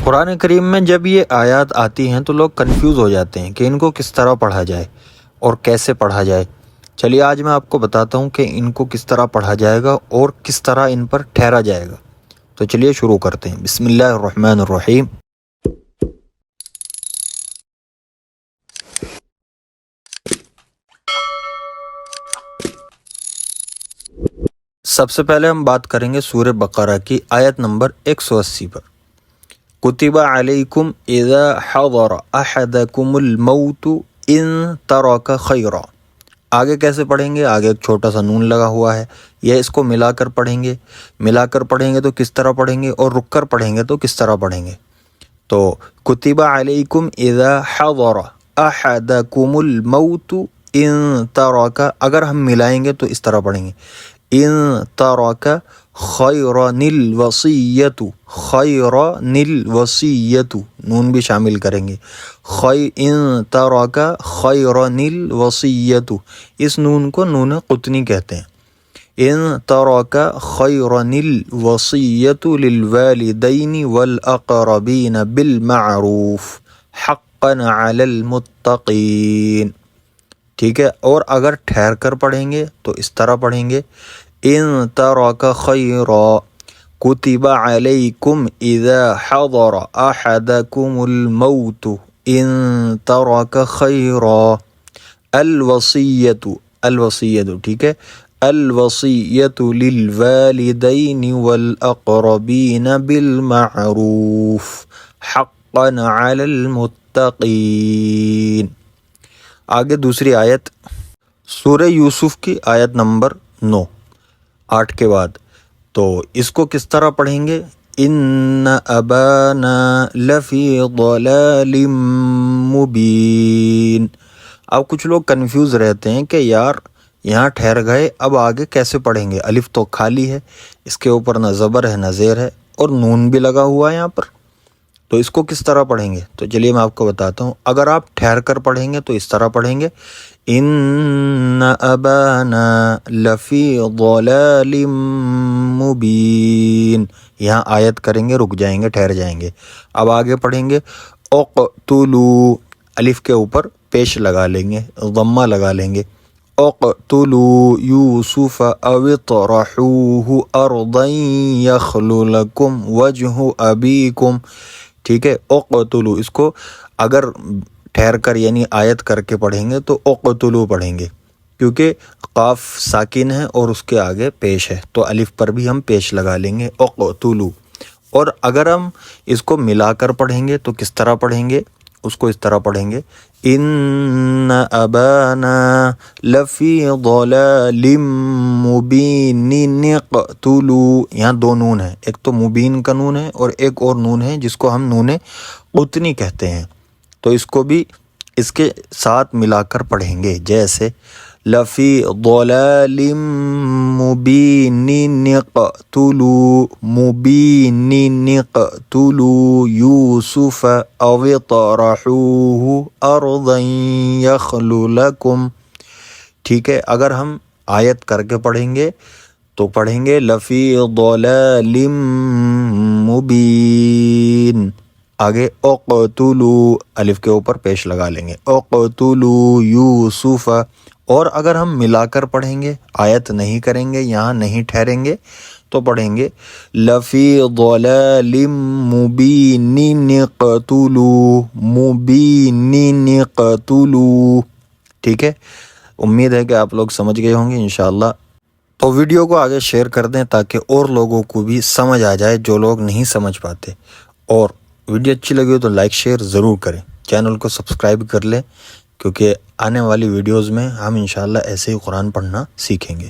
قرآن کریم میں جب یہ آیات آتی ہیں تو لوگ کنفیوز ہو جاتے ہیں کہ ان کو کس طرح پڑھا جائے اور کیسے پڑھا جائے۔ چلیے آج میں آپ کو بتاتا ہوں کہ ان کو کس طرح پڑھا جائے گا اور کس طرح ان پر ٹھہرا جائے گا۔ تو چلیے شروع کرتے ہیں۔ بسم اللہ الرحمن الرحیم۔ سب سے پہلے ہم بات کریں گے سورہ بقرہ کی آیت نمبر 180 پر۔ کتب علیکم اذا حضر احدکم الموت ان ترک خیرا۔ آگے کیسے پڑھیں گے؟ آگے ایک چھوٹا سا نون لگا ہوا ہے، یہ اس کو ملا کر پڑھیں گے۔ ملا کر پڑھیں گے تو کس طرح پڑھیں گے، اور رک کر پڑھیں گے تو کس طرح پڑھیں گے؟ تو کتب علیکم اذا حضر احدکم الموت ان ترک، اگر ہم ملائیں گے تو اس طرح پڑھیں گے ان ترک خیرن الوصیۃ، خیرن الوصیۃ، نون بھی شامل کریں گے۔ ان ترک خیرن الوصیۃ، اس نون کو نون قطنی کہتے ہیں۔ ان ترک خیرن الوصیۃ للوالدین والاقربین بالمعروف حقا علی المتقین۔ ٹھیک ہے، اور اگر ٹھہر کر پڑھیں گے تو اس طرح پڑھیں گے ان ترک خیرا کتب علیکم اذا حضر احدکم الموت ان ترک خیرا الوصیۃ، الوصیۃ، ٹھیک ہے، الوصیۃ للوالدین والاقربین بالمعروف حقا علی المتقین۔ آگے دوسری آیت سورہ یوسف کی آیت نمبر 9، 8 کے بعد، تو اس کو کس طرح پڑھیں گے؟ ان ابانا لفی ضلال مبین۔ اب کچھ لوگ کنفیوز رہتے ہیں کہ یار یہاں ٹھہر گئے، اب آگے کیسے پڑھیں گے؟ الف تو خالی ہے، اس کے اوپر نہ زبر ہے نہ زیر ہے، اور نون بھی لگا ہوا ہے یہاں پر، تو اس کو کس طرح پڑھیں گے؟ تو چلیے میں آپ کو بتاتا ہوں۔ اگر آپ ٹھہر کر پڑھیں گے تو اس طرح پڑھیں گے ان ابانا لفی ضلال مبین۔ یہاں آیت کریں گے، رک جائیں گے، ٹھہر جائیں گے۔ اب آگے پڑھیں گے اقتلوا، الف کے اوپر پیش لگا لیں گے، ضمہ لگا لیں گے۔ اقتلوا یوسف او اطرحوه ارضا یخل لکم وجہ ابیکم۔ ٹھیک ہے، اقتلوا، اس کو اگر ٹھہر کر یعنی آیت کر کے پڑھیں گے تو اقتلوا پڑھیں گے، کیونکہ قاف ساکن ہے اور اس کے آگے پیش ہے، تو الف پر بھی ہم پیش لگا لیں گے اقتلوا۔ اور اگر ہم اس کو ملا کر پڑھیں گے تو کس طرح پڑھیں گے؟ اس کو اس طرح پڑھیں گے ان ابانا لفی ضلال مبین اقتلوا۔ یہاں دو نون ہیں، ایک تو مبین کا نون ہے اور ایک اور نون ہے جس کو ہم نون قطنی کہتے ہیں، تو اس کو بھی اس کے ساتھ ملا کر پڑھیں گے، جیسے لفی ضلال مبین اقتلوا، مبین اقتلوا یوسف او اطرحوه ارضا یخل لکم۔ ٹھیک ہے، اگر ہم آیت کر کے پڑھیں گے تو پڑھیں گے لفی ضلال مبین۔ آگے اقتلوا، الف کے اوپر پیش لگا لیں گے، اقتلوا یوسف۔ اور اگر ہم ملا کر پڑھیں گے، آیت نہیں کریں گے، یہاں نہیں ٹھہریں گے، تو پڑھیں گے لفی ضلال مبین اقتلوا، مبین اقتلوا۔ ٹھیک ہے، امید ہے کہ آپ لوگ سمجھ گئے ہوں گے انشاءاللہ۔ تو ویڈیو کو آگے شیئر کر دیں تاکہ اور لوگوں کو بھی سمجھ آ جائے جو لوگ نہیں سمجھ پاتے، اور ویڈیو اچھی لگی ہو تو لائک شیئر ضرور کریں، چینل کو سبسکرائب کر لیں، کیونکہ آنے والی ویڈیوز میں ہم انشاءاللہ ایسے ہی قرآن پڑھنا سیکھیں گے۔